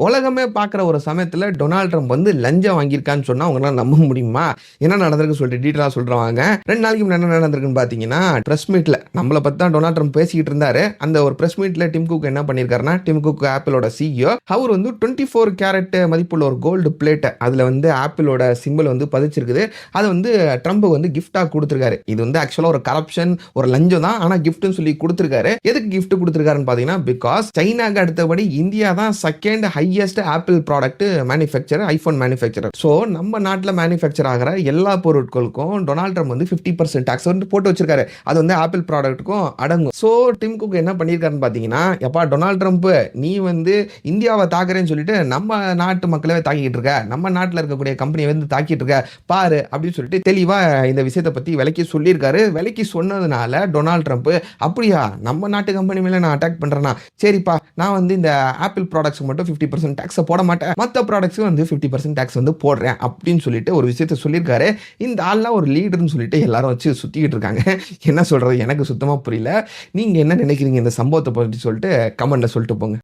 உலகமே பார்க்குற ஒரு சமயத்துல டொனால்ட் ட்ரம்ப் வந்து லஞ்சம் வாங்கியிருக்கான்னு சொன்னா உங்களால நம்ப முடியுமா? என்ன நடந்திருக்கு சொல்லிட்டு டீட்டெயிலா சொல்றேன் வாங்க. 2 நாளைக்கு முன்னாடி என்ன நடந்திருக்குன்னு பார்த்தீங்கன்னா, பிரஸ் மீட்ல நம்மள பத்தி தான் டொனால்ட் ட்ரம்ப் பேசிக்கிட்டு இருந்தாரு. அந்த ஒரு பிரஸ் மீட்ல டிம் குக் என்ன பண்ணியிருக்காருன்னா, டிம் குக் ஆப்பிளோட சிஇஓ அவர் வந்து 24 கேரட் மதிப்புள்ள ஒரு கோல்டு பிளேட்ட அதுல வந்து ஆப்பிளோட சிம்பிள் வந்து பதிச்சிருக்குது. அத வந்து ட்ரம்ப் வந்து கிஃப்ட்டா குடுத்திருக்காரு. இது வந்து ஆக்சுவலா ஒரு கரப்ஷன், ஒரு லஞ்சம் தான். ஆனா கிஃப்ட்னு சொல்லி குடுத்திருக்காரு. எதுக்கு கிஃப்ட் குடுத்திருக்காருன்னு பார்த்தீங்கன்னா, பிகாஸ் சைனாக்கு அடுத்தபடி இந்தியா தான் second highest apple product manufacturer, iPhone manufacturer. So நம்ம நாட்டுல மேனுஃபேக்சர் ஆகிற எல்லா பொருட்களுக்கும் டொனால்ட் ட்ரம்ப் வந்து 50% டாக்ஸ் வந்து போட்டு வச்சிருக்காரு. அது வந்து ஆப்பிள் ப்ராடக்ட்டுக்கும் அடங்கும். சோ டிம் குக் என்ன பண்ணியிருக்காருன்னு பார்த்தீங்கன்னா, எப்பா டொனால்ட் ட்ரம்ப் நீ வந்து இந்தியாவை தாக்குறேன்னு சொல்லிட்டு நம்ம நாட்டு மக்களவே தாக்கிட்டு இருக்க, நம்ம நாட்டில் இருக்கக்கூடிய கம்பெனியை வந்து தாக்கிட்டு இருக்க பாரு அப்படின்னு சொல்லிட்டு தெளிவா இந்த விஷயத்தை பத்தி விலைக்கு சொல்லியிருக்காரு. விலைக்கு சொன்னதுனால டொனால்ட் ட்ரம்ப் அப்படியா நம்ம நாட்டு கம்பெனி மேல நான் அட்டாக் பண்றேன்னா சரிப்பா நான் வந்து இந்த ஆப்பிள் ப்ராடக்ட்ஸ் மட்டும் 50% டாக்ஸ் போட மாட்டேன், மற்ற ப்ராடக்ட்ஸும் வந்து 50% டாக்ஸ் வந்து போடுறேன் அப்படின்னு சொல்லிட்டு ஒரு விஷயத்தை சொல்லியிருக்காரு. இந்த ஆள்லாம் ஒரு லீடர்னு சொல்லிட்டு எல்லாரும் வச்சு சுத்திக்கிட்டு இருக்காங்க. என்ன சொல்றது எனக்கு சுத்தமா புரியல. நீங்க என்ன நினைக்கிறீங்க இந்த சம்பவத்தை பற்றி சொல்லிட்டு கமெண்ட்ல சொல்லிட்டு போங்க.